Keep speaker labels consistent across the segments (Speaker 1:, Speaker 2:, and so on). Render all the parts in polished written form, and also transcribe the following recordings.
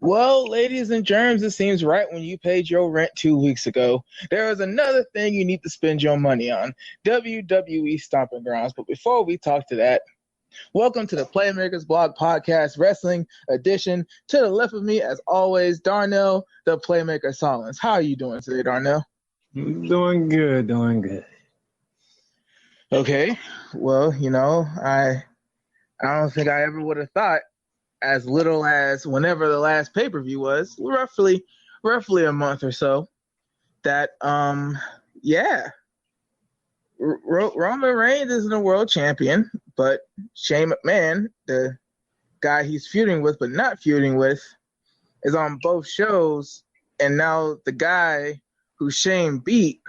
Speaker 1: Well, ladies and germs, it seems right when you paid your rent 2 weeks ago. There is another thing you need to spend your money on, WWE Stomping Grounds. But before we talk to that, welcome to the Playmakers Blog Podcast Wrestling Edition. To the left of me, as always, Darnell, the Playmaker Solins. How are you doing today, Darnell?
Speaker 2: Doing good, doing good.
Speaker 1: Okay, well, I don't think I ever would have thought as little as whenever the last pay-per-view was, roughly a month or so, that Roman Reigns isn't a world champion, but Shane McMahon, the guy he's feuding with but not feuding with, is on both shows, and now the guy who Shane beat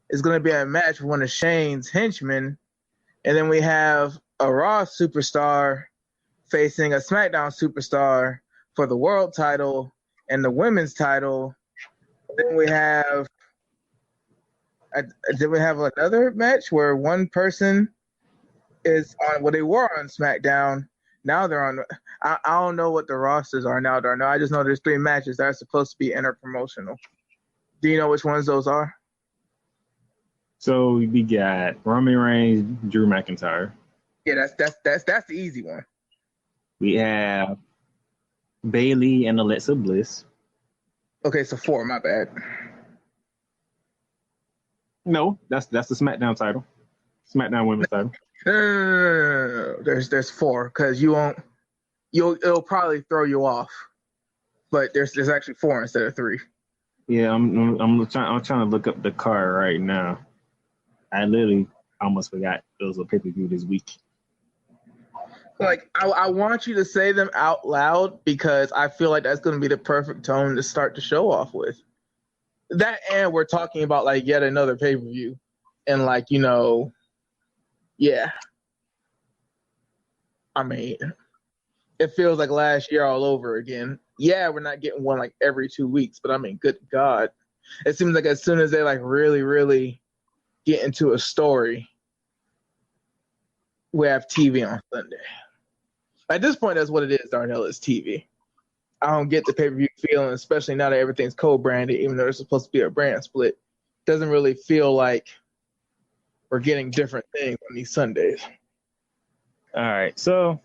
Speaker 1: is going to be a match with one of Shane's henchmen, and then we have a Raw superstar facing a SmackDown superstar for the world title and the women's title. Then we have another match where one person is on, well, they were on SmackDown. Now they're on. I don't know what the rosters are now, Darno. I just know there's 3 matches that are supposed to be interpromotional. Do you know which ones those are?
Speaker 2: So we got Roman Reigns, Drew McIntyre.
Speaker 1: Yeah, that's the easy one.
Speaker 2: We have Bayley and Alexa Bliss.
Speaker 1: Okay, so 4. My bad.
Speaker 2: No, that's the SmackDown title. SmackDown Women's title.
Speaker 1: No. There's 4 because it'll probably throw you off. But there's actually 4 instead of 3.
Speaker 2: Yeah, I'm trying to look up the card right now. I literally almost forgot it was a pay-per-view this week.
Speaker 1: Like, I want you to say them out loud because I feel like that's going to be the perfect tone to start the show off with. That, and we're talking about, like, yet another pay-per-view. And, like, yeah. I mean, it feels like last year all over again. Yeah, we're not getting one, like, every 2 weeks, but, I mean, good God. It seems like as soon as they, like, really, really get into a story, we have TV on Sunday. At this point, that's what it is, Darnell, is TV. I don't get the pay-per-view feeling, especially now that everything's co-branded, even though there's supposed to be a brand split. Doesn't really feel like we're getting different things on these Sundays.
Speaker 2: All right, so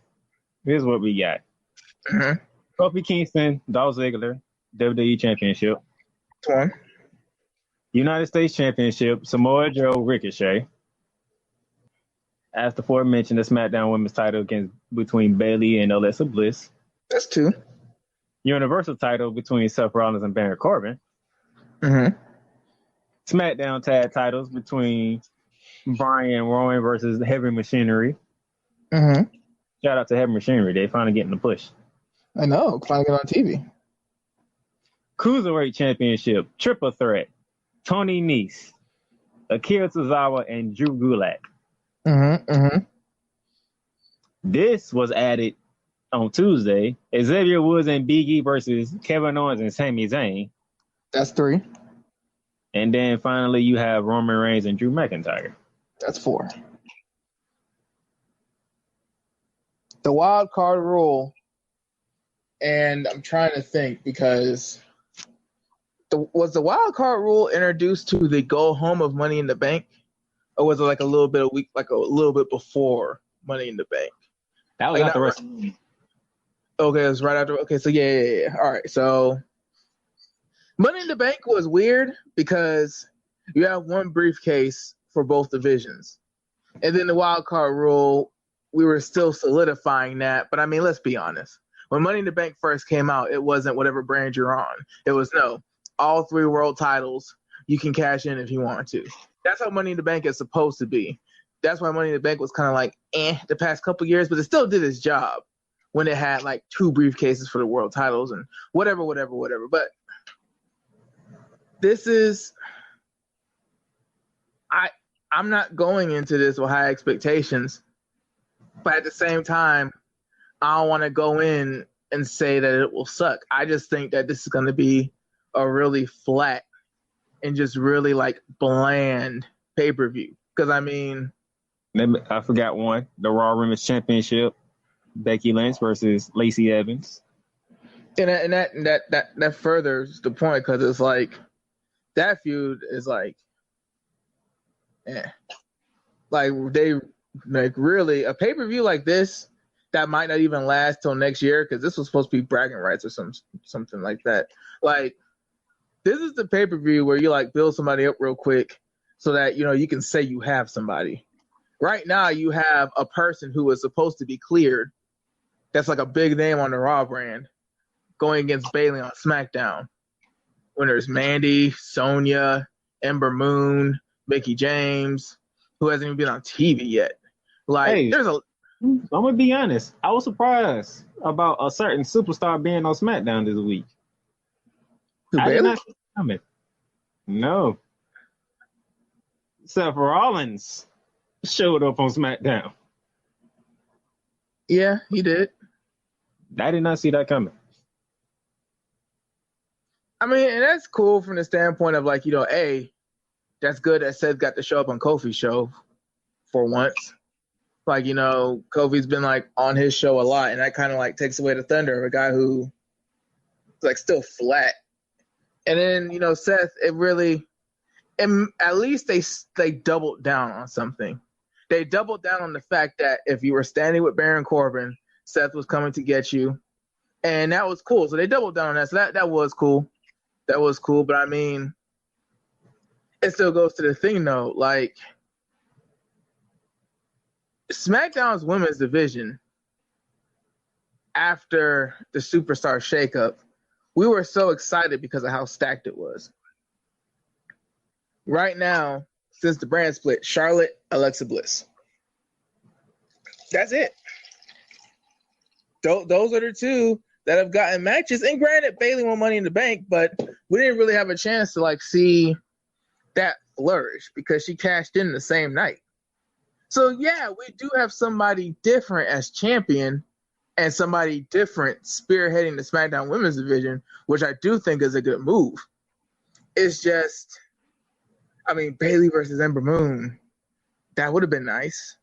Speaker 2: here's what we got.
Speaker 1: Mm-hmm.
Speaker 2: Kofi Kingston, Dolph Ziggler, WWE Championship.
Speaker 1: That's 1.
Speaker 2: United States Championship, Samoa Joe, Ricochet. As the aforementioned, the SmackDown Women's title between Bayley and Alexa Bliss.
Speaker 1: That's 2.
Speaker 2: Universal title between Seth Rollins and Baron Corbin.
Speaker 1: Mm-hmm.
Speaker 2: SmackDown tag titles between Bryan and Rowan versus Heavy Machinery.
Speaker 1: Mm-hmm.
Speaker 2: Shout out to Heavy Machinery. They finally getting the push.
Speaker 1: I know. Finally get on TV.
Speaker 2: Cruiserweight Championship, Triple Threat. Tony Nese, Akira Tozawa, and Drew Gulak.
Speaker 1: Mm-hmm. Mm-hmm.
Speaker 2: This was added on Tuesday. Xavier Woods and Big E versus Kevin Owens and Sami Zayn.
Speaker 1: That's 3.
Speaker 2: And then finally you have Roman Reigns and Drew McIntyre.
Speaker 1: That's 4. The wild card rule, and I'm trying to think because was the wild card rule introduced to the go home of Money in the Bank, or was it like a little bit before Money in the Bank?
Speaker 2: That was
Speaker 1: like
Speaker 2: after rest.
Speaker 1: Okay, it was right after. Okay, so yeah. All right, so Money in the Bank was weird because you have one briefcase for both divisions, and then the wild card rule, we were still solidifying that. But I mean, let's be honest. When Money in the Bank first came out, it wasn't whatever brand you're on. It was all 3 world titles. You can cash in if you want to. That's how Money in the Bank is supposed to be. That's why Money in the Bank was kind of like the past couple years, but it still did its job when it had like 2 briefcases for the world titles and whatever. But this is, I'm not going into this with high expectations, but at the same time, I don't want to go in and say that it will suck. I just think that this is going to be a really flat and just really like bland pay-per-view. Because I mean,
Speaker 2: I forgot one. The Raw Women's Championship, Becky Lynch versus Lacey Evans.
Speaker 1: And that furthers the point because it's like that feud is like, like they like really a pay per view like this that might not even last till next year because this was supposed to be bragging rights or something like that. Like this is the pay per view where you like build somebody up real quick so that you can say you have somebody. Right now, you have a person who is supposed to be cleared. That's like a big name on the Raw brand going against Bayley on SmackDown. When there's Mandy, Sonya, Ember Moon, Mickie James, who hasn't even been on TV yet. Like,
Speaker 2: Hey, I'm gonna be honest. I was surprised about a certain superstar being on SmackDown this week.
Speaker 1: Who,
Speaker 2: I
Speaker 1: Bayley?
Speaker 2: did not see it coming. No. Seth Rollins showed up on SmackDown.
Speaker 1: Yeah, he did.
Speaker 2: I did not see that coming.
Speaker 1: I mean, and that's cool from the standpoint of like, that's good that Seth got to show up on Kofi's show for once. Like, Kofi's been like on his show a lot, and that kind of like takes away the thunder of a guy who is like still flat. And then, Seth, it really, and at least they doubled down on something. They doubled down on the fact that if you were standing with Baron Corbin, Seth was coming to get you. And that was cool. So they doubled down on that. So that was cool. That was cool. But I mean, it still goes to the thing though. Like SmackDown's women's division after the Superstar shakeup, we were so excited because of how stacked it was. Right now, since the brand split, Charlotte, Alexa Bliss. That's it. Those are the two that have gotten matches. And granted, Bayley won Money in the Bank, but we didn't really have a chance to like see that flourish because she cashed in the same night. So yeah, we do have somebody different as champion and somebody different spearheading the SmackDown Women's division, which I do think is a good move. It's just, I mean, Bayley versus Ember Moon, that would have been nice.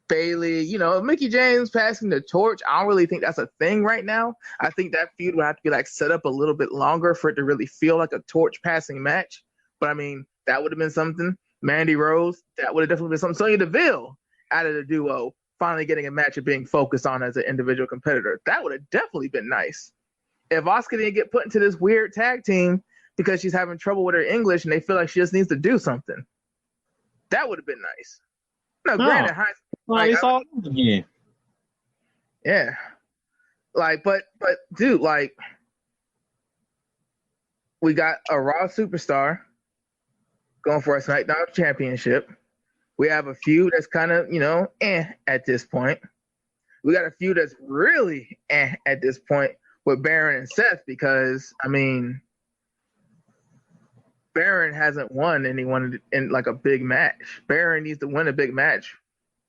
Speaker 1: Bayley, Mickie James passing the torch, I don't really think that's a thing right now. I think that feud would have to be like set up a little bit longer for it to really feel like a torch passing match. But I mean, that would have been something. Mandy Rose, that would have definitely been something. Sonya Deville out of the duo, finally getting a match of being focused on as an individual competitor. That would have definitely been nice. If Asuka didn't get put into this weird tag team because she's having trouble with her English and they feel like she just needs to do something, that would have been nice. No, granted,
Speaker 2: it's all again.
Speaker 1: Yeah. Like, but dude, like, we got a Raw superstar going for a SmackDown championship. We have a feud that's kind of, at this point. We got a feud that's really at this point with Baron and Seth because, I mean, Baron hasn't won anyone in like a big match. Baron needs to win a big match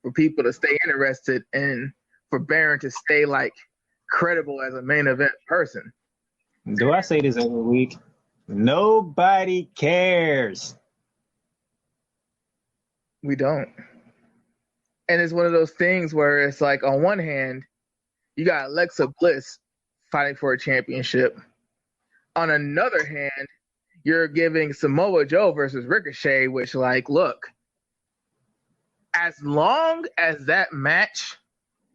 Speaker 1: for people to stay interested and for Baron to stay like credible as a main event person.
Speaker 2: Do I say this every week? Nobody cares.
Speaker 1: We don't. And it's one of those things where it's like, on one hand, you got Alexa Bliss fighting for a championship. On another hand, you're giving Samoa Joe versus Ricochet, which, like, look, as long as that match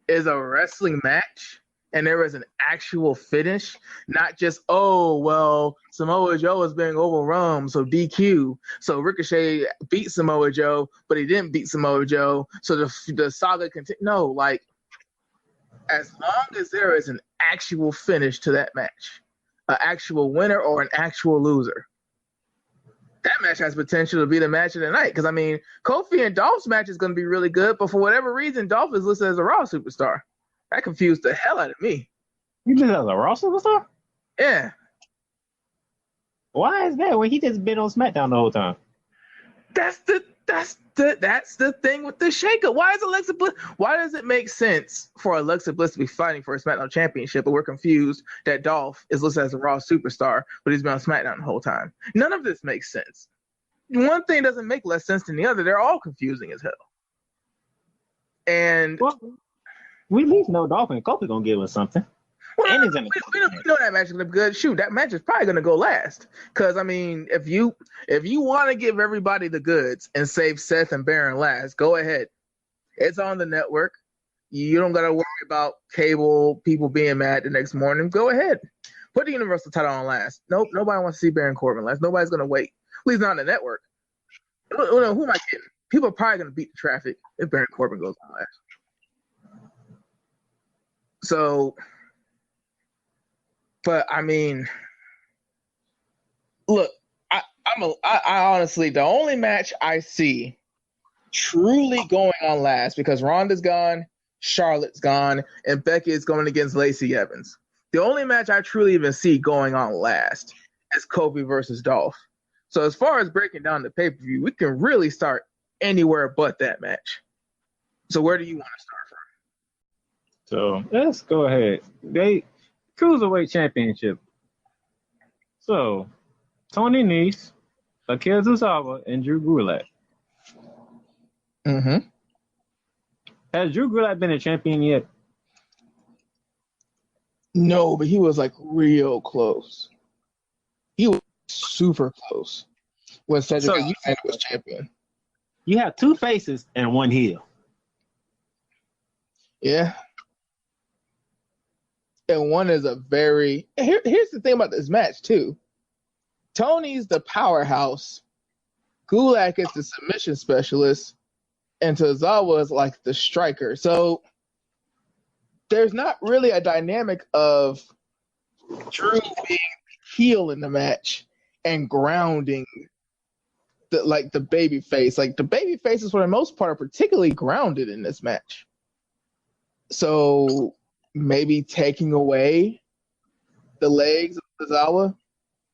Speaker 1: is a wrestling match and there is an actual finish, not just, oh, well, Samoa Joe is being overrun, so DQ. So Ricochet beat Samoa Joe, but he didn't beat Samoa Joe, so the saga continues. No, like, as long as there is an actual finish to that match, an actual winner or an actual loser, that match has potential to be the match of the night. Because, I mean, Kofi and Dolph's match is going to be really good, but for whatever reason, Dolph is listed as a Raw superstar. That confused the hell out of me.
Speaker 2: You just as a Raw superstar?
Speaker 1: Yeah.
Speaker 2: Why is that when he just been on SmackDown the whole time?
Speaker 1: That's the thing with the shakeup. Why is Alexa Bliss? Why does it make sense for Alexa Bliss to be fighting for a SmackDown championship, but we're confused that Dolph is listed as a Raw superstar, but he's been on SmackDown the whole time? None of this makes sense. One thing doesn't make less sense than the other. They're all confusing as hell. And
Speaker 2: well, we at least know Dolph and Kofi gonna give us something.
Speaker 1: Well,
Speaker 2: And he's in
Speaker 1: we know that match is gonna be good. Shoot, that match is probably gonna go last. Because I mean, if you want to give everybody the goods and save Seth and Baron last, go ahead. It's on the network. You don't gotta worry about cable people being mad the next morning. Go ahead. Put the Universal title on last. Nope, nobody wants to see Baron Corbin last. Nobody's gonna wait. At least not on the network. Who am I kidding? People are probably gonna beat the traffic if Baron Corbin goes on last. So, but I mean, look, I honestly, the only match I see truly going on last, because Ronda's gone, Charlotte's gone, and Becky is going against Lacey Evans. The only match I truly even see going on last is Kofi versus Dolph. So as far as breaking down the pay-per-view, we can really start anywhere but that match. So where do you want to start
Speaker 2: So let's go ahead. They Cruiserweight Championship. So Tony Nese, Akira Tozawa, and Drew Gulak.
Speaker 1: from? Mm-hmm.
Speaker 2: Has Drew Gulak been a champion yet?
Speaker 1: No, but he was like real close. He was super close when Cedric Alexander was champion.
Speaker 2: You have two faces and one heel.
Speaker 1: Yeah. And one is a very... Here's the thing about this match, too. Tony's the powerhouse. Gulak is the submission specialist. And Tozawa is like the striker. So there's not really a dynamic of Drew being heel in the match and grounding the baby face. Like the baby faces for the most part are particularly grounded in this match. So maybe taking away the legs of Tozawa,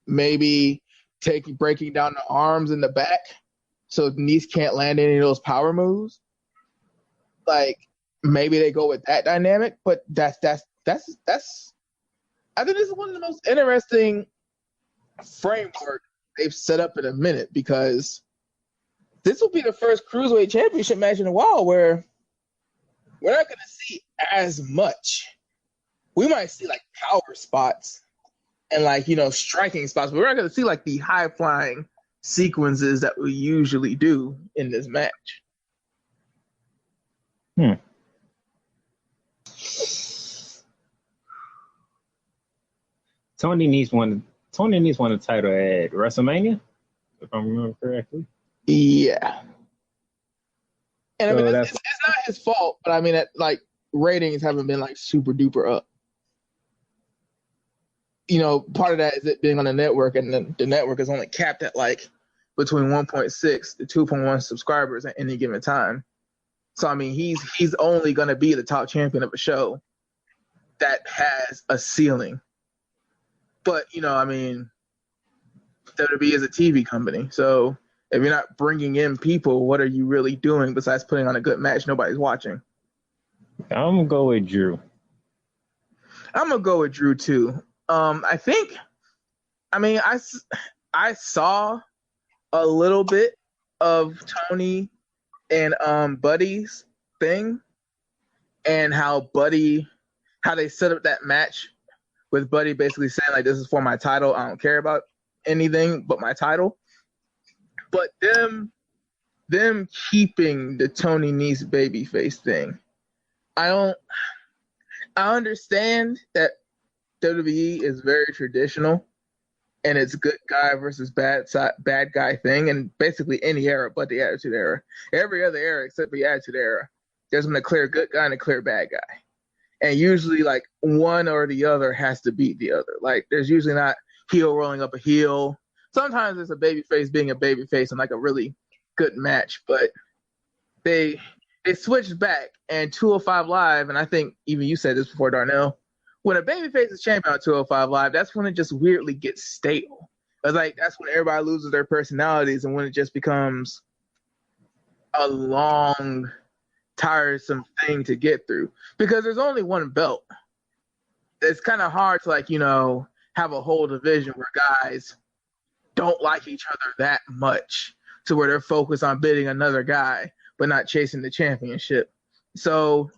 Speaker 1: maybe breaking down the arms in the back so Nese can't land any of those power moves. Like maybe they go with that dynamic, but that's I think this is one of the most interesting framework they've set up in a minute, because this will be the first Cruiserweight Championship match in a while where we're not going to see as much. We might see like power spots and like, striking spots, but we're not going to see like the high flying sequences that we usually do in this match.
Speaker 2: Tony Nese won the title at WrestleMania, if I remember correctly.
Speaker 1: Yeah. And
Speaker 2: So
Speaker 1: I mean, it's not his fault, but I mean, ratings haven't been like super duper up. Part of that is it being on the network, and the network is only capped at like between 1.6 to 2.1 subscribers at any given time. So I mean, he's only going to be the top champion of a show that has a ceiling. But I mean, WWE is a TV company, so if you're not bringing in people, what are you really doing besides putting on a good match nobody's watching?
Speaker 2: I'm gonna go with Drew.
Speaker 1: I'm gonna go with Drew too. I saw a little bit of Tony and Buddy's thing, and how they set up that match with Buddy basically saying like, this is for my title. I don't care about anything but my title. But them keeping the Tony Nese babyface thing, I understand that WWE is very traditional and it's good guy versus bad guy thing, and basically any era but the Attitude Era. Every other era except the Attitude Era, there's been a clear good guy and a clear bad guy. And usually like one or the other has to beat the other. Like there's usually not heel rolling up a heel. Sometimes it's a babyface being a babyface in like a really good match, but they switched back, and 205 Live, and I think even you said this before, Darnell, when a babyface is champion on 205 Live, that's when it just weirdly gets stale. It's like that's when everybody loses their personalities, and when it just becomes a long, tiresome thing to get through, because there's only one belt. It's kind of hard to have a whole division where guys don't like each other that much to where they're focused on beating another guy but not chasing the championship. So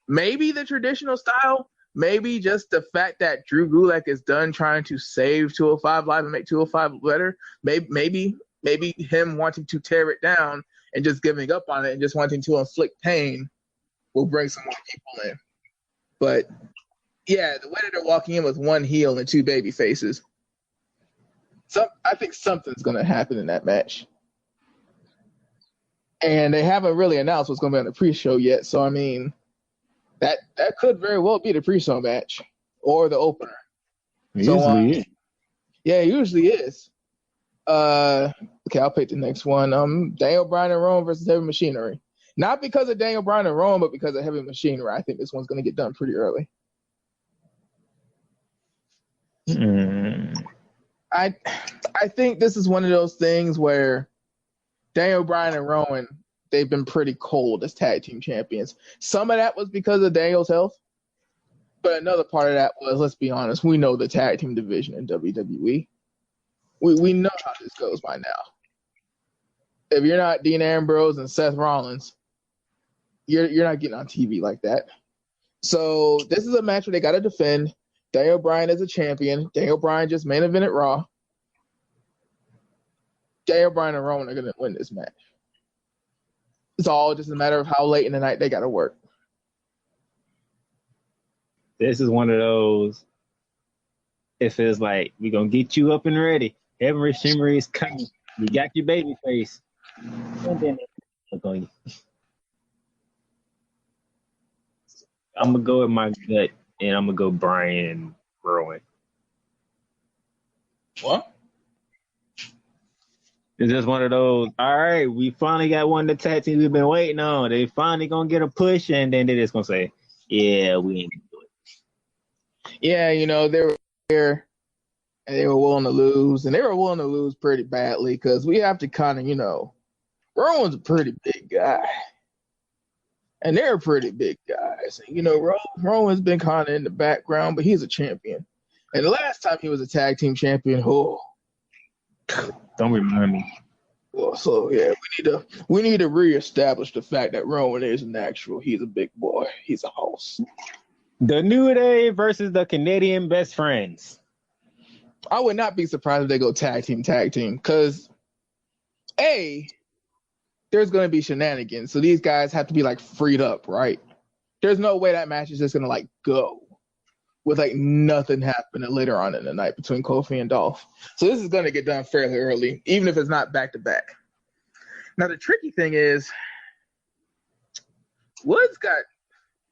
Speaker 1: maybe the traditional style, maybe just the fact that Drew Gulak is done trying to save 205 Live and make 205 better, maybe him wanting to tear it down and just giving up on it and just wanting to inflict pain will bring some more people in. But yeah, the way that they're walking in with one heel and two baby faces, I think something's going to happen in that match. And they haven't really announced what's going to be on the pre-show yet. So, I mean, that could very well be the pre-show match or the opener.
Speaker 2: It usually is.
Speaker 1: Yeah, it usually is. Okay, I'll pick the next one. Daniel Bryan and Rowan versus Heavy Machinery. Not because of Daniel Bryan and Rowan, but because of Heavy Machinery. I think this one's going to get done pretty early. I think this is one of those things where Daniel Bryan and Rowan, they've been pretty cold as tag team champions. Some of that was because of Daniel's health, but another part of that was, let's be honest, we know the tag team division in WWE. We know how this goes by now. If you're not Dean Ambrose and Seth Rollins, you're not getting on TV like that. So this is a match where they got to defend. Daniel Bryan is a champion. Daniel Bryan just main evented Raw. Daniel Bryan and Rowan are going to win this match. It's all just a matter of how late in the night they got to work.
Speaker 2: This is one of those, it feels like we're going to get you up and ready. Heavy Machinery is coming. You got your baby face. And then look on you. I'm going to go with my gut, and I'm going to go Bryan and Rowan.
Speaker 1: What?
Speaker 2: It's just one of those, all right, we finally got one of the tag teams we've been waiting on. They finally going to get a push, and then they're just going to say, yeah, we ain't going to do it.
Speaker 1: Yeah, you know, they were here, and they were willing to lose, and they were willing to lose pretty badly because we have to kind of, you know, Rowan's a pretty big guy. And they're pretty big guys. And, you know, Rowan's been kind of in the background, but he's a champion. And the last time he was a tag team champion,
Speaker 2: don't remind me.
Speaker 1: Well, so yeah, we need to reestablish the fact that Rowan isn't actual. He's a big boy. He's a hoss.
Speaker 2: The New Day versus the Canadian Best Friends.
Speaker 1: I would not be surprised if they go tag team, because there's going to be shenanigans. So these guys have to be like freed up, right? There's no way that match is just going to like go with like nothing happening later on in the night between Kofi and Dolph. So this is going to get done fairly early, even if it's not back to back. Now the tricky thing is Woods got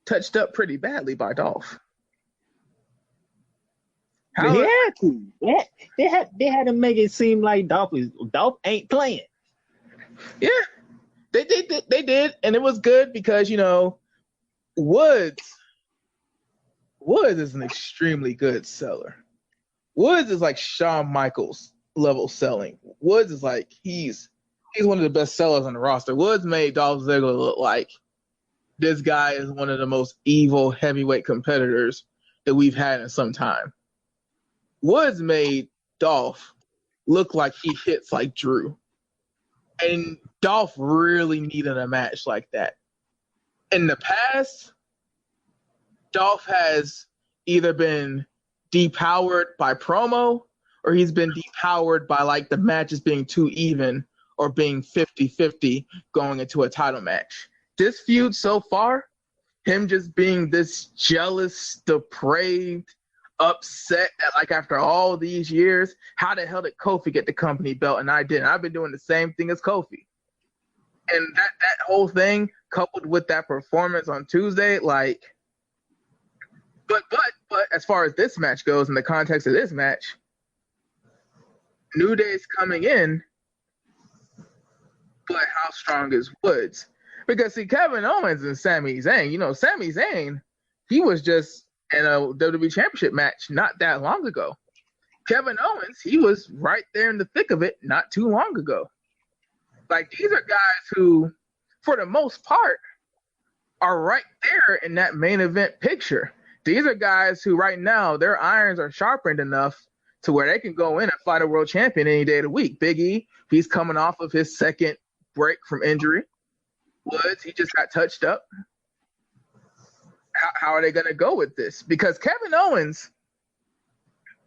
Speaker 1: touched up pretty badly by Dolph.
Speaker 2: They had to. They had to make it seem like Dolph ain't playing.
Speaker 1: Yeah. They did, and it was good because, you know, Woods is an extremely good seller. Woods is like Shawn Michaels level selling. Woods is like he's one of the best sellers on the roster. Woods made Dolph Ziggler look like this guy is one of the most evil heavyweight competitors that we've had in some time. Woods made Dolph look like he hits like Drew. And Dolph really needed a match like that. In the past, Dolph has either been depowered by promo or he's been depowered by like the matches being too even or being 50-50 going into a title match. This feud so far, him just being this jealous, depraved, upset that like after all these years, how the hell did Kofi get the company belt and I didn't? I've been doing the same thing as Kofi. And that whole thing coupled with that performance on Tuesday, like, but as far as this match goes, in the context of this match, New Day's coming in, but how strong is Woods? Because see, Kevin Owens and Sami Zayn, you know, Sami Zayn, he was just in a WWE Championship match not that long ago. Kevin Owens, he was right there in the thick of it not too long ago. Like, these are guys who, for the most part, are right there in that main event picture. These are guys who right now, their irons are sharpened enough to where they can go in and fight a world champion any day of the week. Big E, he's coming off of his second break from injury. Woods, he just got touched up. how are they going to go with this? Because Kevin Owens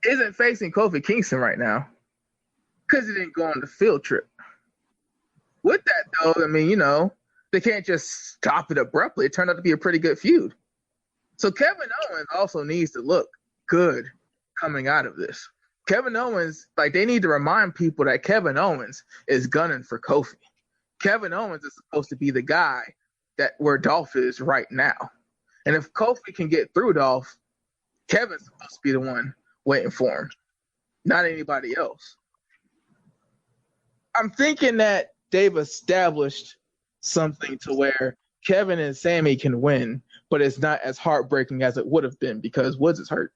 Speaker 1: isn't facing Kofi Kingston right now because he didn't go on the field trip. With that, though, I mean, they can't just stop it abruptly. It turned out to be a pretty good feud. So Kevin Owens also needs to look good coming out of this. Kevin Owens, they need to remind people that Kevin Owens is gunning for Kofi. Kevin Owens is supposed to be the guy where Dolph is right now. And if Kofi can get through Dolph, Kevin's supposed to be the one waiting for him, not anybody else. I'm thinking that they've established something to where Kevin and Sammy can win, but it's not as heartbreaking as it would have been because Woods is hurt.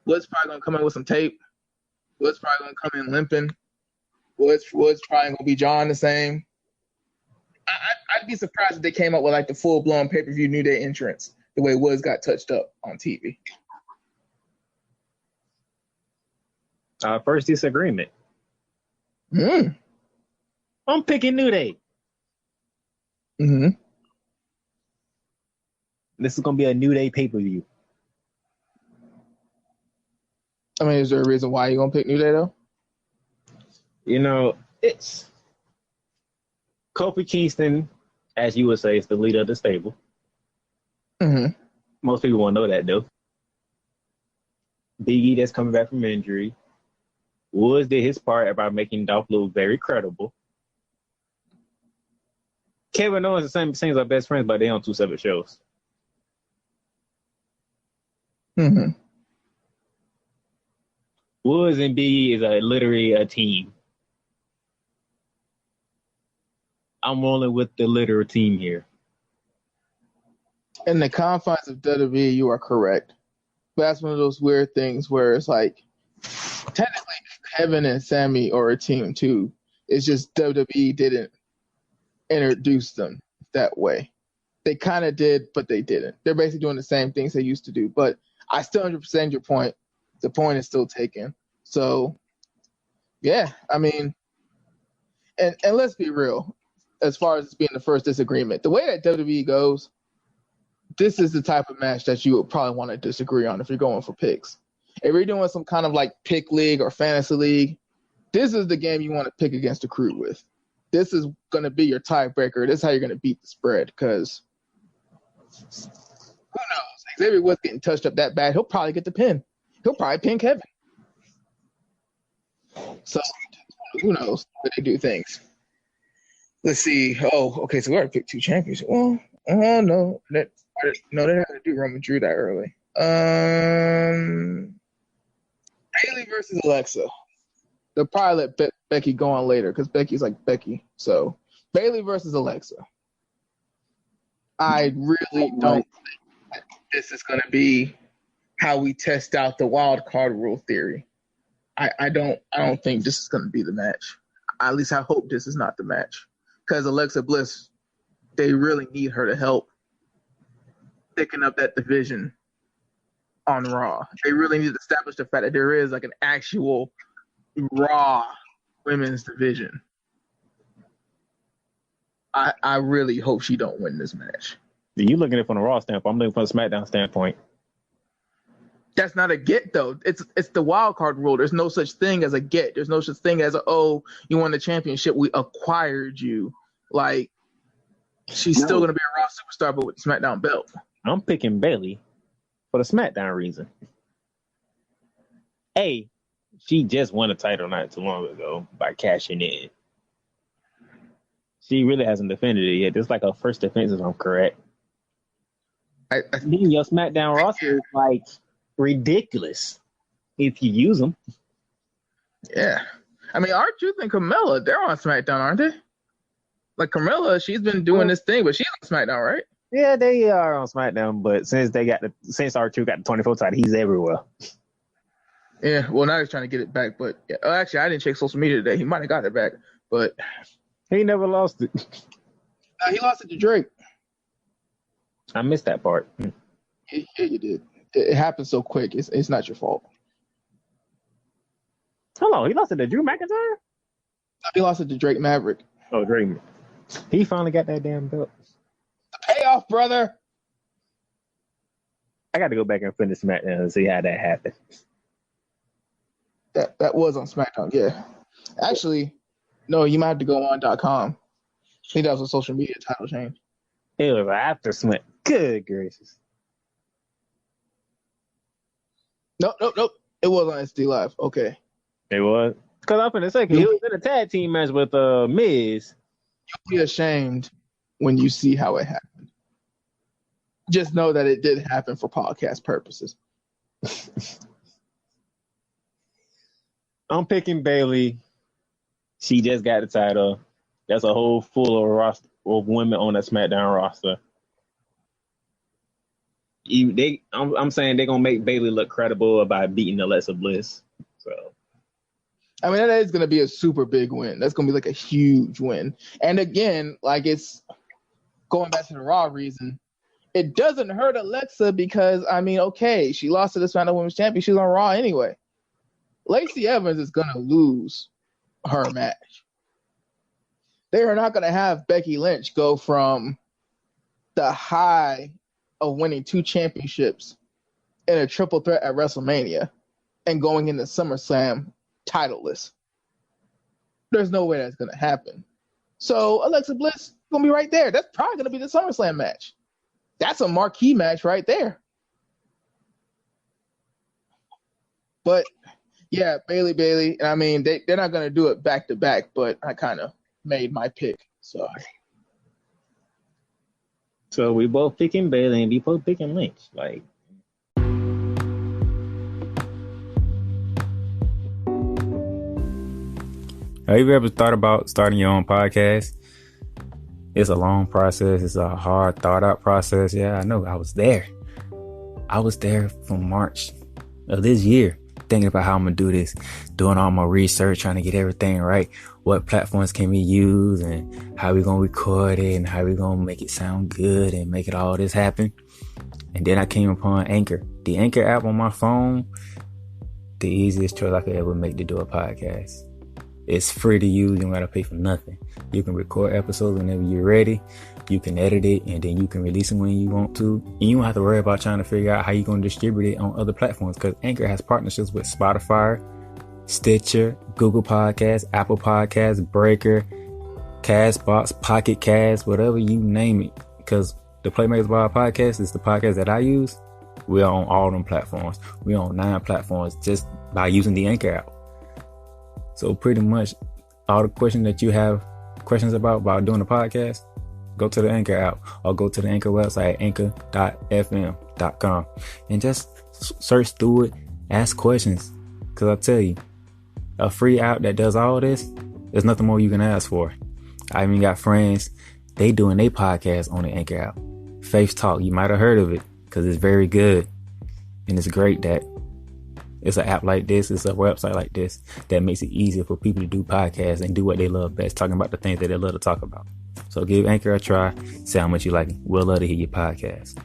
Speaker 1: Woods probably going to come in with some tape. Woods probably going to come in limping. Woods probably going to be John the same. I'd be surprised if they came up with the full-blown pay-per-view New Day entrance the way Woods got touched up on TV.
Speaker 2: First disagreement. I'm picking New Day.
Speaker 1: Mm-hmm.
Speaker 2: This is going to be a New Day pay-per-view.
Speaker 1: I mean, is there a reason why you're going to pick New Day, though?
Speaker 2: It's Kofi Kingston, as you would say, is the leader of the stable.
Speaker 1: Mm-hmm.
Speaker 2: Most people won't know that, though. Big E that's coming back from injury. Woods did his part about making Dolph look very credible. Kevin Owens and Sami Zayn are best friends, but they're on two separate shows.
Speaker 1: Mm-hmm.
Speaker 2: Woods and Big E is literally a team. I'm rolling with the literal team here.
Speaker 1: In the confines of WWE, you are correct. But that's one of those weird things where it's technically Kevin and Sammy are a team too. It's just WWE didn't introduce them that way. They kind of did, but they didn't. They're basically doing the same things they used to do. But I still 100% your point. The point is still taken. So, yeah, I mean, and let's be real. As far as being the first disagreement, the way that WWE goes, this is the type of match that you would probably want to disagree on if you're going for picks. If you're doing some kind of pick league or fantasy league, this is the game you want to pick against the crew with. This is going to be your tiebreaker. This is how you're going to beat the spread because who knows? Xavier Woods getting touched up that bad, he'll probably get the pin. He'll probably pin Kevin. So who knows how they do things. Let's see. Oh, okay. So we already picked two champions. Well, no, they had to do Roman Drew that early. Bayley versus Alexa. They'll probably let Becky go on later because Becky's Becky. So Bayley versus Alexa. I really don't think this is going to be how we test out the wild card rule theory. I don't think this is going to be the match. At least I hope this is not the match. Because Alexa Bliss, they really need her to help thicken up that division on Raw. They really need to establish the fact that there is an actual Raw women's division. I really hope she don't win this match.
Speaker 2: You looking at it from a Raw standpoint. I'm looking from a SmackDown standpoint.
Speaker 1: That's not a get, though. It's the wild card rule. There's no such thing as a get. There's no such thing as you won the championship. We acquired you. She's still going to be a Raw superstar, but with the SmackDown belt.
Speaker 2: I'm picking Bayley for the SmackDown reason. A, she just won a title not too long ago by cashing in. She really hasn't defended it yet. This is her first defense, if I'm correct. Then your SmackDown roster is ridiculous if you use them.
Speaker 1: Yeah. I mean, R-Truth and Carmella, they're on SmackDown, aren't they? Carmella, she's been doing this thing, but she's on SmackDown, right?
Speaker 2: Yeah, they are on SmackDown, but since R-Truth got the 24 title, he's everywhere.
Speaker 1: Yeah, well, now he's trying to get it back, but actually, I didn't check social media today. He might have got it back, but
Speaker 2: he never lost it.
Speaker 1: He lost it to Drake.
Speaker 2: I missed that part.
Speaker 1: Yeah, you did. It happened so quick. It's not your fault.
Speaker 2: Hold on, he lost it to Drew McIntyre?
Speaker 1: He lost it to Drake Maverick.
Speaker 2: Oh, Drake. He finally got that damn belt.
Speaker 1: The payoff, brother.
Speaker 2: I got to go back and finish SmackDown and see how that happened.
Speaker 1: That was on SmackDown, yeah. Actually, no, you might have to go on .com. I think that was a social media title change.
Speaker 2: It was after Smack. Good gracious.
Speaker 1: Nope. It was on SD Live. Okay.
Speaker 2: It was. Because I'm finna say, he was in a tag team match with Miz.
Speaker 1: You'll be ashamed when you see how it happened. Just know that it did happen for podcast purposes.
Speaker 2: I'm picking Bayley. She just got the title. That's a whole full of roster of women on that SmackDown roster. I'm saying they're gonna make Bayley look credible by beating Alexa Bliss. So,
Speaker 1: I mean, that is gonna be a super big win. That's gonna be like a huge win. And again, like it's going back to the Raw reason. It doesn't hurt Alexa because I mean, okay, she lost to the SmackDown Women's Champion. She's on Raw anyway. Lacey Evans is gonna lose her match. They are not gonna have Becky Lynch go from the high of winning 2 championships in a triple threat at WrestleMania and going into SummerSlam titleless. There's no way that's going to happen. So Alexa Bliss is going to be right there. That's probably going to be the SummerSlam match. That's a marquee match right there. But yeah, Bayley. And I mean, they're not going to do it back to back, but I kind of made my pick.
Speaker 2: So we both picking Bayley and we both picking Lynch. Like,
Speaker 3: have you ever thought about starting your own podcast? It's a long process. It's a hard thought out process. Yeah, I know. I was there from March of this year, thinking about how I'm going to do this, doing all my research, trying to get everything right. What platforms can we use and how we going to record it and how we going to make it sound good and make it all this happen. And then I came upon Anchor. The Anchor app on my phone, the easiest choice I could ever make to do a podcast. It's free to use. You don't got to pay for nothing. You can record episodes whenever you're ready. You can edit it and then you can release it when you want to. And you don't have to worry about trying to figure out how you're going to distribute it on other platforms because Anchor has partnerships with Spotify, Stitcher, Google Podcasts, Apple Podcasts, Breaker, Castbox, Pocket Cast, whatever you name it. Because the Playmakers Bar podcast is the podcast that I use. We are on all them platforms. We're on 9 platforms just by using the Anchor app. So pretty much all the questions that you have questions about doing a podcast, go to the Anchor app or go to the Anchor website, anchor.fm.com, and just search through it, ask questions. Because I tell you, a free app that does all this, there's nothing more you can ask for. I even got friends, they doing their podcast on the Anchor app. Faith Talk, you might have heard of it because it's very good. And it's great that it's an app like this, it's a website like this that makes it easier for people to do podcasts and do what they love best, talking about the things that they love to talk about. So give Anchor a try, see how much you like it. We'll love to hear your podcast.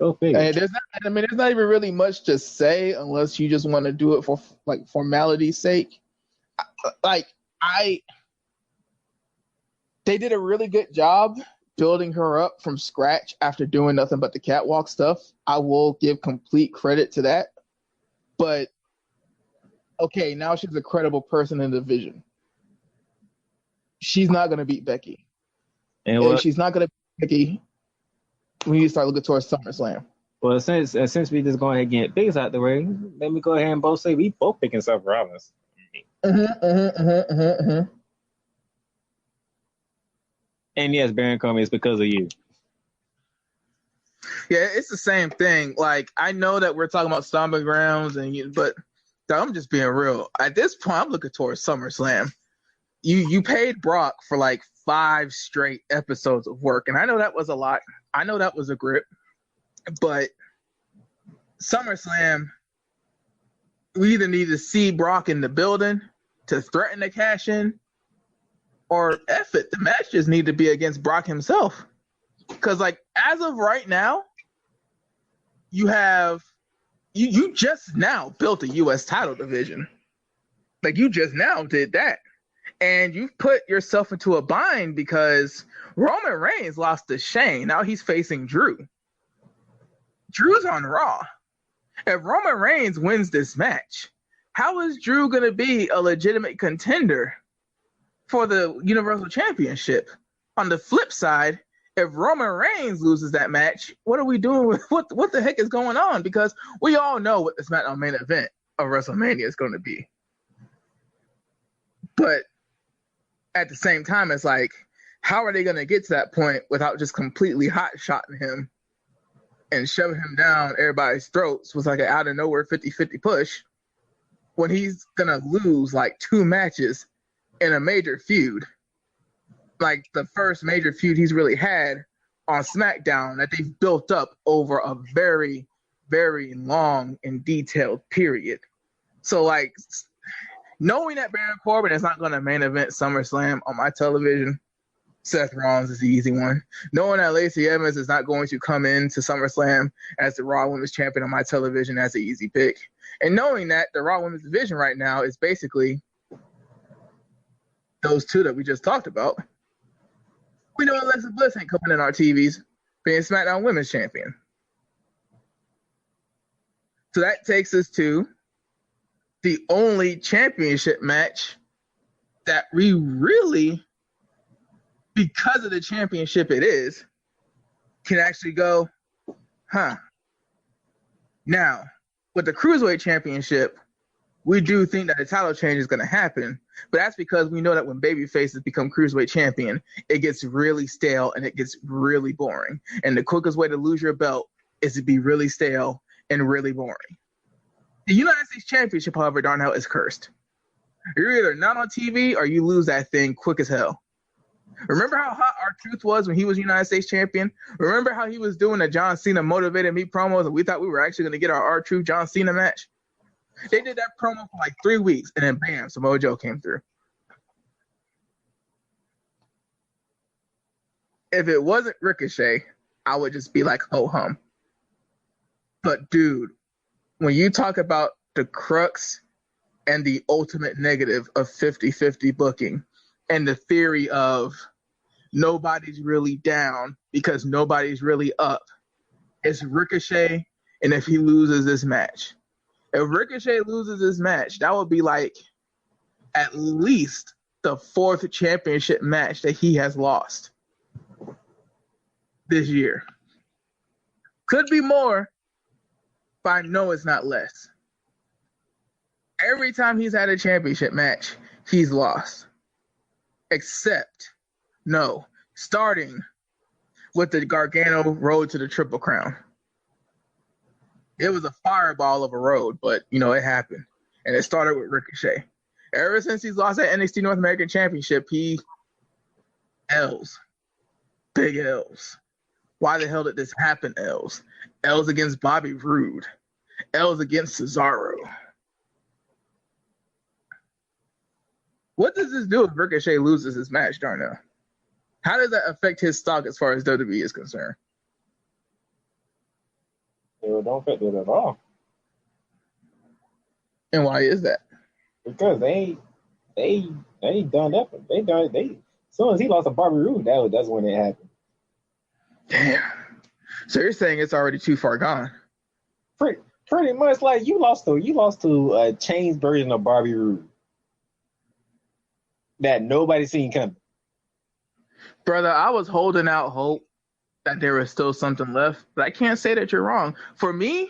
Speaker 2: go figure.
Speaker 1: Hey, there's not even really much to say unless you just want to do it for like formality's sake. They did a really good job building her up from scratch after doing nothing but the catwalk stuff. I will give complete credit to that. But okay, now she's a credible person in the division. She's not going to beat Becky. And she's not going to beat Becky. We need to start looking towards SummerSlam.
Speaker 2: Well, since we just go ahead and get Biggs out the way, let me go ahead and both say we both picking Seth Rollins. And yes, Baron Corbin is because of you.
Speaker 1: Yeah, it's the same thing. Like, I know that we're talking about Stomping Grounds, but I'm just being real. At this point, I'm looking towards SummerSlam. You paid Brock for like 5 straight episodes of work, and I know that was a lot. I know that was a grip, but SummerSlam, we either need to see Brock in the building to threaten to cash in, or F it, the match just need to be against Brock himself. Because, like, as of right now, you just now built a U.S. title division. Like, you just now did that. And you've put yourself into a bind because Roman Reigns lost to Shane. Now he's facing Drew. Drew's on Raw. If Roman Reigns wins this match, how is Drew going to be a legitimate contender for the Universal Championship? On the flip side, if Roman Reigns loses that match, what are we doing with what the heck is going on? Because we all know what the SmackDown main event of WrestleMania is going to be. But at the same time, it's like, how are they going to get to that point without just completely hot-shotting him and shoving him down everybody's throats with like an out-of-nowhere 50-50 push when he's going to lose like 2 matches in a major feud? Like the first major feud he's really had on SmackDown that they've built up over a very, very long and detailed period. So like, knowing that Baron Corbin is not going to main event SummerSlam on my television, Seth Rollins is the easy one. Knowing that Lacey Evans is not going to come into SummerSlam as the Raw Women's Champion on my television, that's an easy pick. And knowing that the Raw Women's division right now is basically those two that we just talked about, we know Alexa Bliss ain't coming in our TVs being SmackDown Women's Champion. So that takes us to the only championship match that we really, because of the championship it is, can actually go, Now, with the Cruiserweight Championship, we do think that a title change is going to happen, but that's because we know that when babyfaces become Cruiserweight Champion, it gets really stale and it gets really boring. And the quickest way to lose your belt is to be really stale and really boring. The United States Championship, however, Darnell, is cursed. You're either not on TV or you lose that thing quick as hell. Remember how hot R-Truth was when he was United States Champion? Remember how he was doing the John Cena motivated me promos and we thought we were actually going to get our R-Truth John Cena match? They did that promo for like 3 weeks and then bam, Samoa Joe came through. If it wasn't Ricochet, I would just be like, ho hum. But dude, when you talk about the crux and the ultimate negative of 50-50 booking and the theory of nobody's really down because nobody's really up, it's Ricochet, and if he loses this match. If Ricochet loses this match, that would be like at least the 4th championship match that he has lost this year. Could be more, but I know it's not less. Every time he's had a championship match, he's lost. Starting with the Gargano road to the Triple Crown. It was a fireball of a road, but, it happened. And it started with Ricochet. Ever since he's lost that NXT North American Championship, he L's. Big L's. Why the hell did this happen, L's? L's against Bobby Roode. L's against Cesaro. What does this do if Ricochet loses his match, Darnell? How does that affect his stock as far as WWE is concerned?
Speaker 2: It don't affect it at all.
Speaker 1: And why is that?
Speaker 2: Because they ain't done that. As soon as he lost to Bobby Roode, that's when it happened.
Speaker 1: Damn. So you're saying it's already too far gone?
Speaker 2: Pretty much like you lost to a changed version of Bobby Roode that nobody seen coming.
Speaker 1: Brother, I was holding out hope that there was still something left, but I can't say that you're wrong. For me,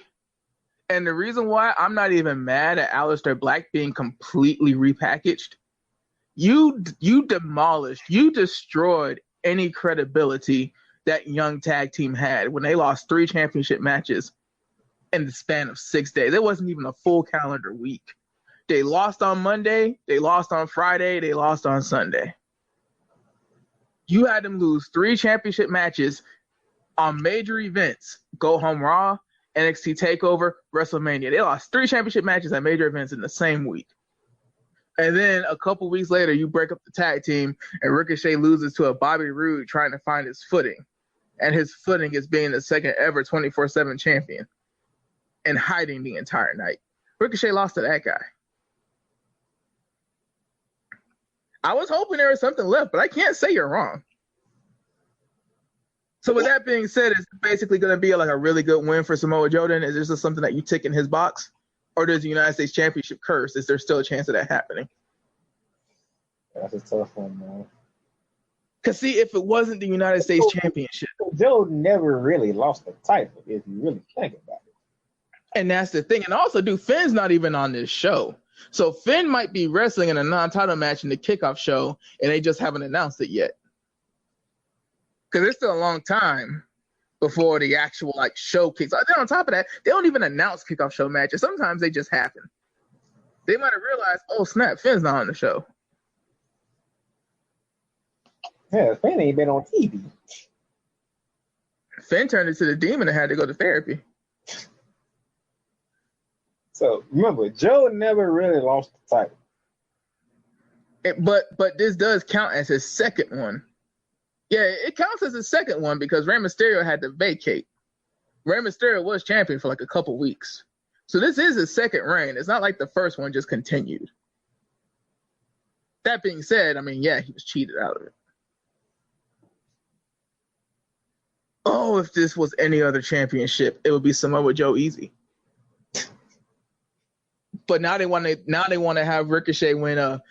Speaker 1: and the reason why I'm not even mad at Aleister Black being completely repackaged, you destroyed any credibility that young tag team had when they lost 3 championship matches in the span of 6 days. It wasn't even a full calendar week. They lost on Monday, they lost on Friday, they lost on Sunday. You had them lose 3 championship matches on major events. Go Home Raw, NXT TakeOver, WrestleMania. They lost 3 championship matches at major events in the same week. And then a couple weeks later, you break up the tag team and Ricochet loses to a Bobby Roode trying to find his footing. And his footing is being the second ever 24/7 champion and hiding the entire night. Ricochet lost to that guy. I was hoping there was something left, but I can't say you're wrong. So with that being said, it's basically going to be like a really good win for Samoa Joe. Then is this just something that you tick in his box, or does the United States Championship curse? Is there still a chance of that happening?
Speaker 2: That's a tough one, man.
Speaker 1: Because see, if it wasn't the United States Championship,
Speaker 2: Joe never really lost the title, if you really think about it.
Speaker 1: And that's the thing. And also, dude, Finn's not even on this show. So Finn might be wrestling in a non-title match in the kickoff show, and they just haven't announced it yet. Because it's still a long time before the actual like show kicks off. Then on top of that, they don't even announce kickoff show matches. Sometimes they just happen. They might have realized, oh snap, Finn's not on the show.
Speaker 2: Yeah, Finn ain't been on TV.
Speaker 1: Finn turned into the demon and had to go to therapy.
Speaker 2: So remember, Joe never really lost the title.
Speaker 1: But this does count as his second one. Yeah, it counts as his second one because Rey Mysterio had to vacate. Rey Mysterio was champion for like a couple weeks. So this is his second reign. It's not like the first one just continued. That being said, I mean, yeah, he was cheated out of it. Oh, if this was any other championship, it would be Samoa Joe easy. But now they want to have Ricochet win a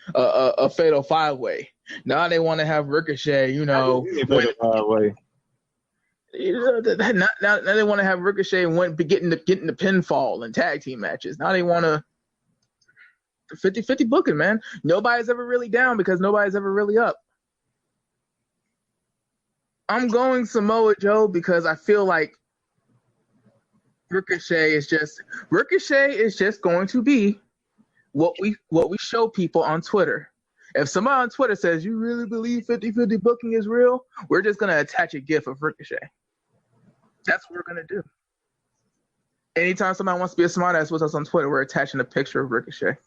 Speaker 1: fatal 5-way. Now they want to have Ricochet, win. Now they want to have Ricochet win, getting the pinfall and tag team matches. Now they want to 50-50 booking, man. Nobody's ever really down because nobody's ever really up. I'm going Samoa Joe because I feel like Ricochet is just going to be what we show people on Twitter. If somebody on Twitter says, you really believe 50-50 booking is real, we're just going to attach a GIF of Ricochet. That's what we're going to do. Anytime somebody wants to be a smartass with us on Twitter, we're attaching a picture of Ricochet.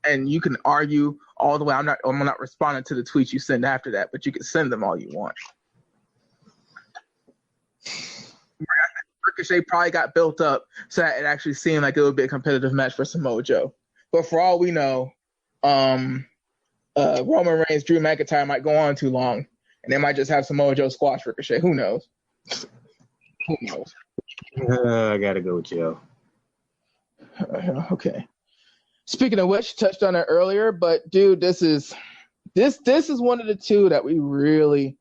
Speaker 1: And you can argue all the way. I'm not responding to the tweets you send after that, but you can send them all you want. Ricochet probably got built up so that it actually seemed like it would be a competitive match for Samoa Joe. But for all we know, Roman Reigns, Drew McIntyre might go on too long, and they might just have Samoa Joe squash Ricochet. Who knows? Who knows?
Speaker 2: I gotta go with Joe.
Speaker 1: Okay. Speaking of which, touched on it earlier, but dude, this is one of the two that we really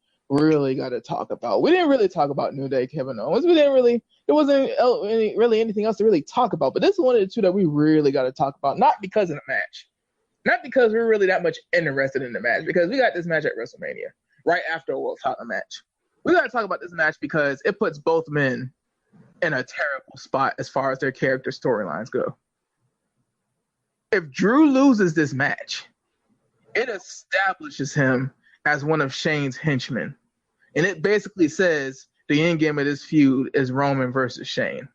Speaker 1: got to talk about. We didn't really talk about New Day, Kevin Owens. There wasn't really anything else to really talk about, but this is one of the two that we really got to talk about, not because of the match. Not because we're really that much interested in the match, because we got this match at WrestleMania, right after a world title match. We got to talk about this match because it puts both men in a terrible spot as far as their character storylines go. If Drew loses this match, it establishes him as one of Shane's henchmen. And it basically says the end game of this feud is Roman versus Shane.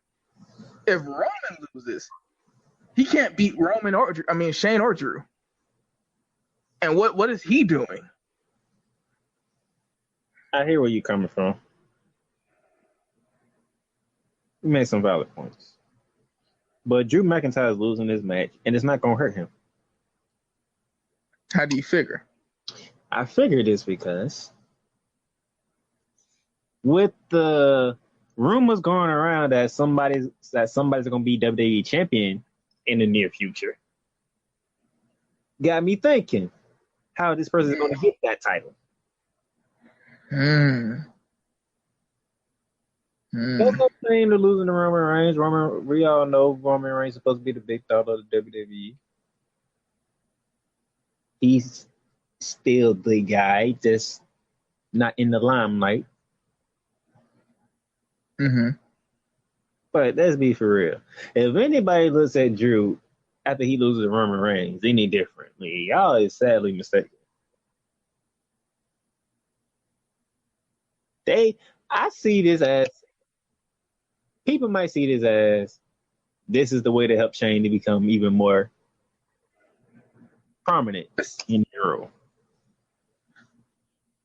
Speaker 1: If Roman loses, he can't beat Shane or Drew. And what is he doing?
Speaker 2: I hear where you're coming from. You made some valid points. But Drew McIntyre is losing this match, and it's not going to hurt him.
Speaker 1: How do you figure?
Speaker 2: I figured it's because with the rumors going around that somebody's going to be WWE champion in the near future, got me thinking how this person is going to get that title. There's no shame to losing to Roman Reigns. We all know Roman Reigns is supposed to be the big dog of the WWE. He's still the guy, just not in the limelight. But let's be for real. If anybody looks at Drew after he loses to Roman Reigns any differently, y'all is sadly mistaken. I see this as, people might see this as, this is the way to help Shane to become even more prominent in Euro.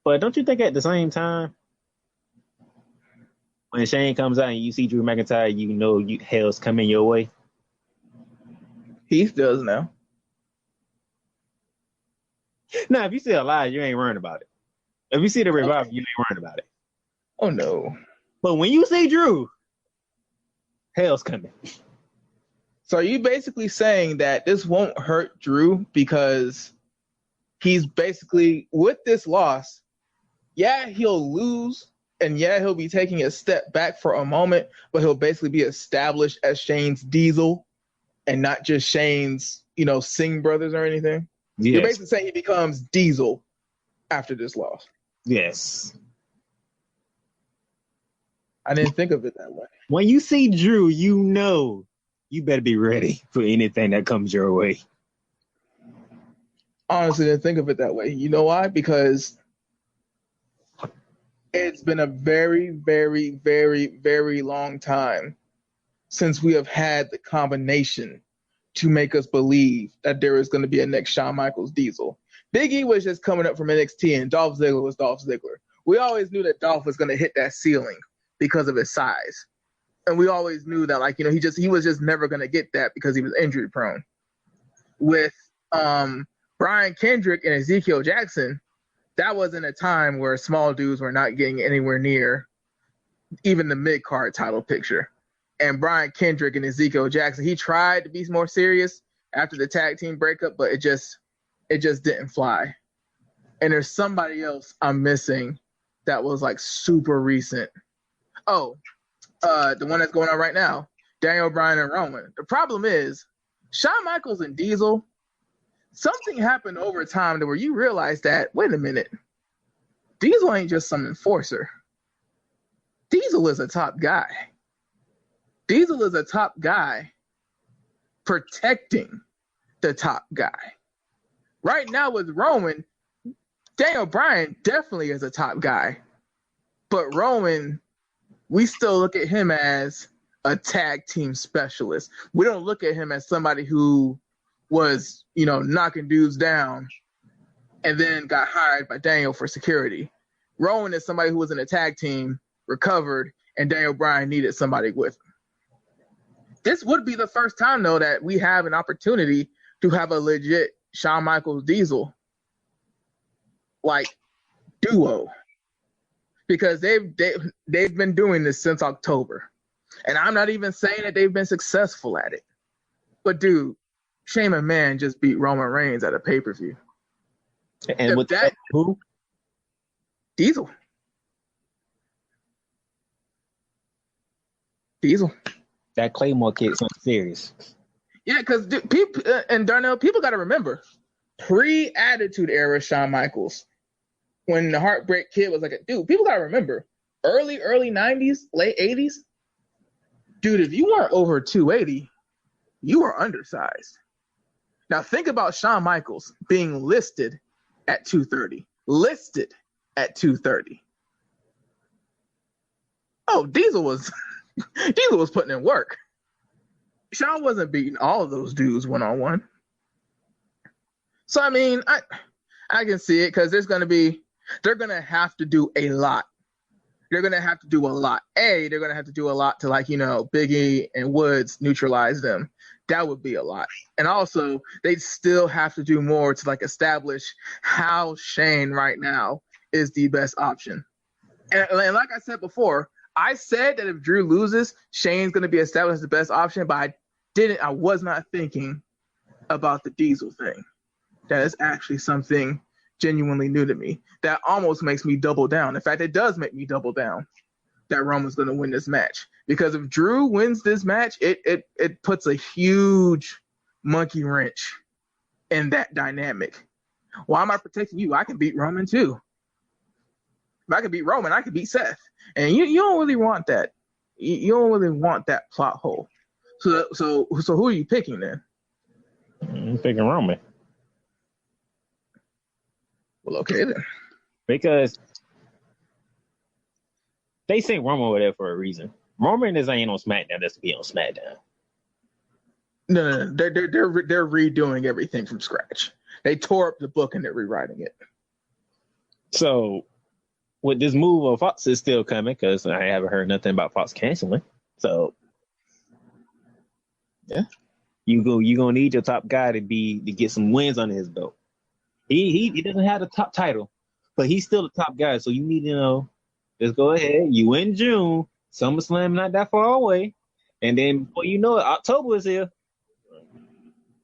Speaker 2: But don't you think at the same time, when Shane comes out and you see Drew McIntyre, you know hell's coming your way?
Speaker 1: Heath does now.
Speaker 2: Now, if you see alive, you ain't worrying about it. If you see the revival, you ain't worrying about it.
Speaker 1: Oh no.
Speaker 2: But when you see Drew, hell's coming.
Speaker 1: So are you basically saying that this won't hurt Drew because he's basically, with this loss, yeah, he'll lose, and yeah, he'll be taking a step back for a moment, but he'll basically be established as Shane's Diesel and not just Shane's, Singh brothers or anything?
Speaker 2: Yes.
Speaker 1: You're basically saying he becomes Diesel after this loss.
Speaker 2: Yes.
Speaker 1: I didn't think of it that way.
Speaker 2: When you see Drew, you better be ready for anything that comes your way.
Speaker 1: Honestly, didn't think of it that way. You know why? Because it's been a very, very, very, very long time since we have had the combination to make us believe that there is going to be a next Shawn Michaels Diesel. Big E was just coming up from NXT, and Dolph Ziggler was Dolph Ziggler. We always knew that Dolph was going to hit that ceiling because of his size. And we always knew that, he was just never going to get that because he was injury prone. With Brian Kendrick and Ezekiel Jackson, that was in a time where small dudes were not getting anywhere near even the mid-card title picture. And Brian Kendrick and Ezekiel Jackson, he tried to be more serious after the tag team breakup, but it just didn't fly. And there's somebody else I'm missing that was super recent. Oh, the one that's going on right now, Daniel Bryan and Roman. The problem is, Shawn Michaels and Diesel, something happened over time to where you realize that, wait a minute, Diesel ain't just some enforcer. Diesel is a top guy. Diesel is a top guy protecting the top guy. Right now with Roman, Daniel Bryan definitely is a top guy. But Roman, we still look at him as a tag team specialist. We don't look at him as somebody who was, knocking dudes down and then got hired by Daniel for security. Rowan is somebody who was in a tag team, recovered, and Daniel Bryan needed somebody with him. This would be the first time, though, that we have an opportunity to have a legit Shawn Michaels Diesel duo, because they've been doing this since October, and I'm not even saying that they've been successful at it. But dude, Shane McMahon just beat Roman Reigns at a pay-per-view.
Speaker 2: And with that, who?
Speaker 1: Diesel.
Speaker 2: That Claymore kid's something serious.
Speaker 1: Yeah, because people and Darnell, people got to remember, pre-Attitude Era Shawn Michaels, when the Heartbreak Kid was people got to remember, early 90s, late 80s, dude, if you weren't over 280, you were undersized. Now think about Shawn Michaels being listed at 230. Oh, Diesel was putting in work. Shawn wasn't beating all of those dudes one-on-one. So I mean, I can see it, because they're gonna have to do a lot. They're gonna have to do a lot. They're gonna have to do a lot to Big E and Woods neutralize them. That would be a lot. And also, they'd still have to do more to establish how Shane right now is the best option. And like I said before, I said that if Drew loses, Shane's going to be established as the best option, but I was not thinking about the Diesel thing. That is actually something genuinely new to me. That almost makes me double down. In fact, it does make me double down that Roman's going to win this match. Because if Drew wins this match, it puts a huge monkey wrench in that dynamic. Why am I protecting you? I can beat Roman too. If I can beat Roman, I can beat Seth. And you don't really want that. You don't really want that plot hole. So who are you picking then?
Speaker 2: I'm picking Roman.
Speaker 1: Well, okay then.
Speaker 2: Because they say Roman over there for a reason. Roman ain't on SmackDown just to be on SmackDown.
Speaker 1: No. They're redoing everything from scratch. They tore up the book and they're rewriting it.
Speaker 2: So with this move of Fox is still coming, because I haven't heard nothing about Fox canceling. So
Speaker 1: yeah,
Speaker 2: you gonna need your top guy to get some wins under his belt. He doesn't have the top title, but he's still the top guy. So you need to just go ahead. You in June, SummerSlam not that far away, and then before you know it, October is here.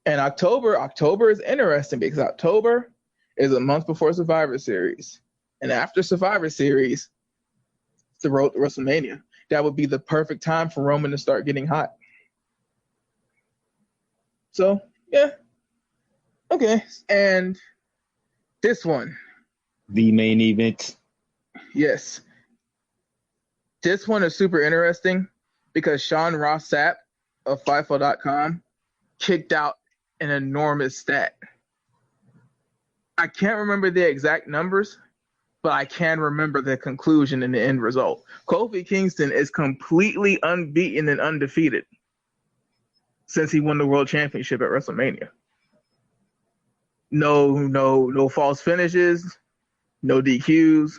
Speaker 1: And October is interesting because October is a month before Survivor Series, and after Survivor Series, it's the road to WrestleMania. That would be the perfect time for Roman to start getting hot. So yeah, okay, and this one,
Speaker 2: the main event.
Speaker 1: Yes, this one is super interesting because Sean Ross Sapp of Fightful.com kicked out an enormous stat. I can't remember the exact numbers, but I can remember the conclusion and the end result. Kofi Kingston is completely unbeaten and undefeated since he won the World Championship at WrestleMania. No false finishes, no DQs.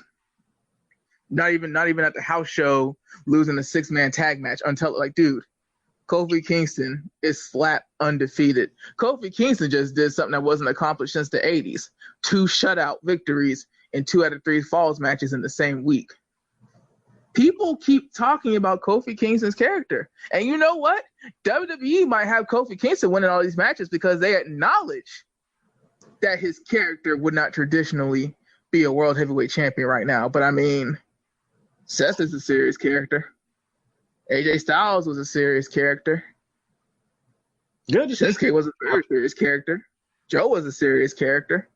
Speaker 1: Not even at the house show losing a 6-man tag match until dude, Kofi Kingston is flat undefeated. Kofi Kingston just did something that wasn't accomplished since the 80s. 2 shutout victories and 2 out of 3 falls matches in the same week. People keep talking about Kofi Kingston's character. And you know what? WWE might have Kofi Kingston winning all these matches because they acknowledge that his character would not traditionally be a world heavyweight champion right now. But I mean, Seth is a serious character. AJ Styles was a serious character. Shinsuke was a very serious character. Joe was a serious character.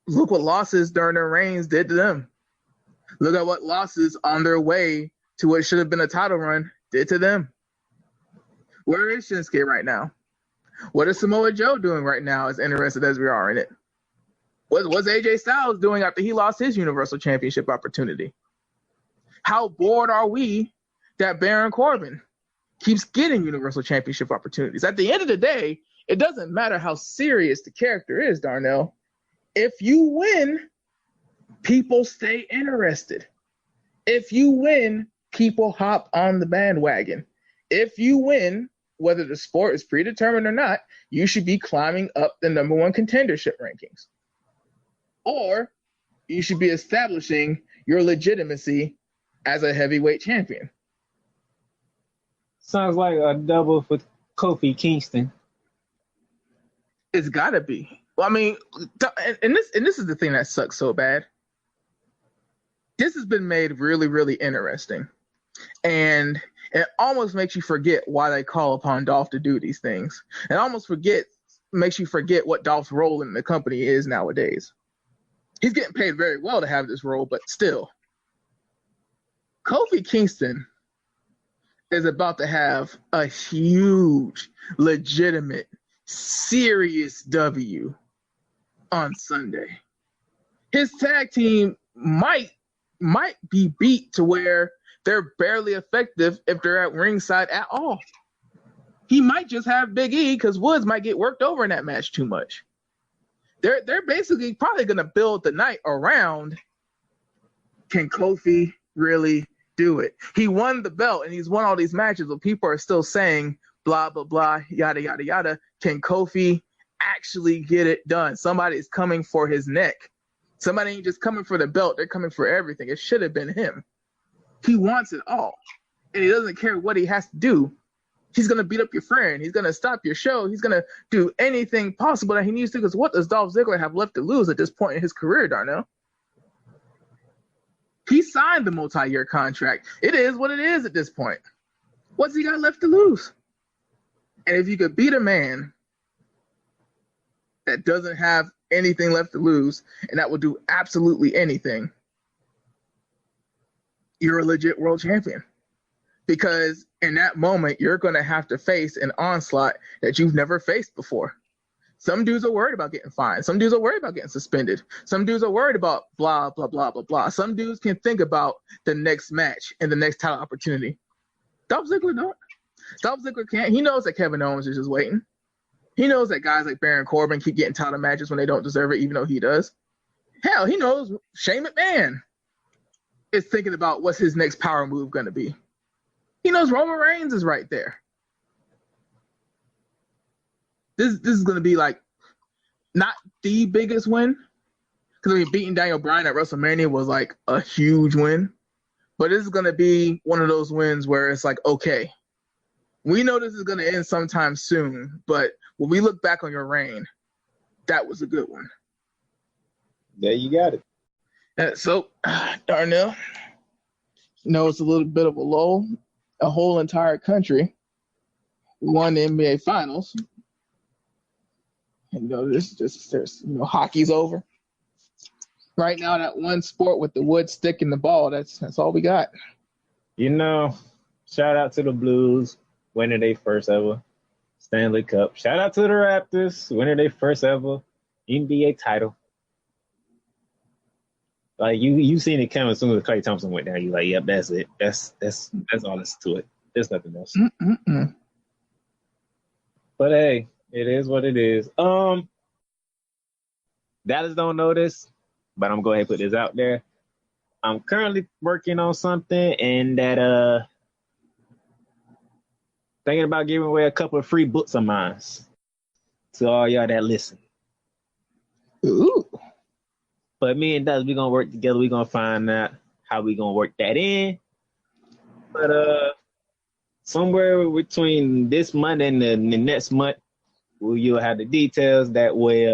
Speaker 1: Look what losses during their reigns did to them. Look at what losses on their way to what should have been a title run did to them. Where is Shinsuke right now? What is Samoa Joe doing right now, as interested as we are in it? What's AJ Styles doing after he lost his Universal Championship opportunity? How bored are we that Baron Corbin keeps getting Universal Championship opportunities? At the end of the day, it doesn't matter how serious the character is, Darnell. If you win, people stay interested. If you win, people hop on the bandwagon. If you win, whether the sport is predetermined or not, you should be climbing up the number 1 contendership rankings. Or you should be establishing your legitimacy as a heavyweight champion.
Speaker 2: Sounds like a double for Kofi Kingston.
Speaker 1: It's gotta be. Well, I mean, and this is the thing that sucks so bad. This has been made really, really interesting. And it almost makes you forget why they call upon Dolph to do these things. It almost makes you forget what Dolph's role in the company is nowadays. He's getting paid very well to have this role, but still. Kofi Kingston is about to have a huge, legitimate, serious W on Sunday. His tag team might be beat to where they're barely effective if they're at ringside at all. He might just have Big E because Woods might get worked over in that match too much. They're basically probably going to build the night around, can Kofi really do it? He won the belt and he's won all these matches, but people are still saying blah, blah, blah, yada, yada, yada. Can Kofi actually get it done? Somebody's coming for his neck. Somebody ain't just coming for the belt. They're coming for everything. It should have been him. He wants it all. And he doesn't care what he has to do. He's going to beat up your friend. He's going to stop your show. He's going to do anything possible that he needs to, because what does Dolph Ziggler have left to lose at this point in his career, Darnell? He signed the multi-year contract. It is what it is at this point. What's he got left to lose? And if you could beat a man that doesn't have anything left to lose and that will do absolutely anything, you're a legit world champion. Because in that moment, you're going to have to face an onslaught that you've never faced before. Some dudes are worried about getting fined. Some dudes are worried about getting suspended. Some dudes are worried about blah, blah, blah, blah, blah. Some dudes can think about the next match and the next title opportunity. Dolph Ziggler don't. Dolph Ziggler can't. He knows that Kevin Owens is just waiting. He knows that guys like Baron Corbin keep getting title matches when they don't deserve it, even though he does. Hell, he knows Shane McMahon is thinking about what's his next power move going to be. He knows Roman Reigns is right there. This is going to be like not the biggest win, because I mean, beating Daniel Bryan at WrestleMania was like a huge win. But this is going to be one of those wins where it's like, okay, we know this is going to end sometime soon, but when we look back on your reign, that was a good one.
Speaker 2: There you got it.
Speaker 1: So, Darnell, it's a little bit of a lull. A whole entire country won the NBA Finals. And, hockey's over. Right now, that one sport with the wood stick and the ball, that's all we got.
Speaker 2: Shout out to the Blues, winning their first ever Stanley Cup. Shout out to the Raptors, winning their first ever NBA title. Like you seen it coming as soon as Klay Thompson went down. You like, yep, that's it. That's all that's to it. There's nothing else.
Speaker 1: Mm-mm-mm.
Speaker 2: But hey, it is what it is. Dallas don't know this, but I'm going to put this out there. I'm currently working on something, and that thinking about giving away a couple of free books of mine to all y'all that listen.
Speaker 1: Ooh.
Speaker 2: But me and Dallas, we're gonna work together. We're gonna find out how we're gonna work that in. But somewhere between this month and the next month, you'll have the details. That way,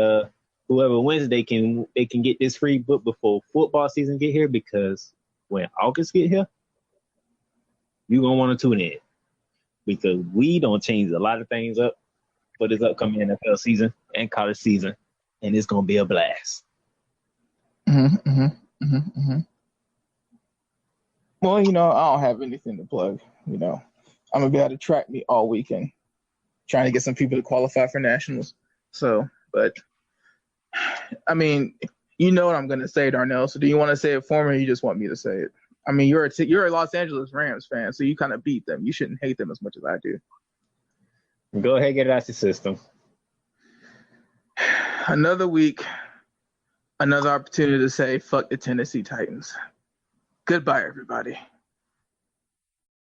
Speaker 2: whoever wins, they can get this free book before football season get here. Because when August get here, you're gonna want to tune in, because we don't change a lot of things up for this upcoming NFL season and college season, and it's gonna be a blast.
Speaker 1: Well, I don't have anything to plug. I'm gonna be able to track me all weekend, trying to get some people to qualify for nationals. So, but I mean, you know what I'm gonna say, Darnell. So, do you want to say it for me, or you just want me to say it? I mean, you're a Los Angeles Rams fan, so you kind of beat them. You shouldn't hate them as much as I do.
Speaker 2: Go ahead, get it out your system.
Speaker 1: Another week, another opportunity to say fuck the Tennessee Titans. Goodbye, everybody.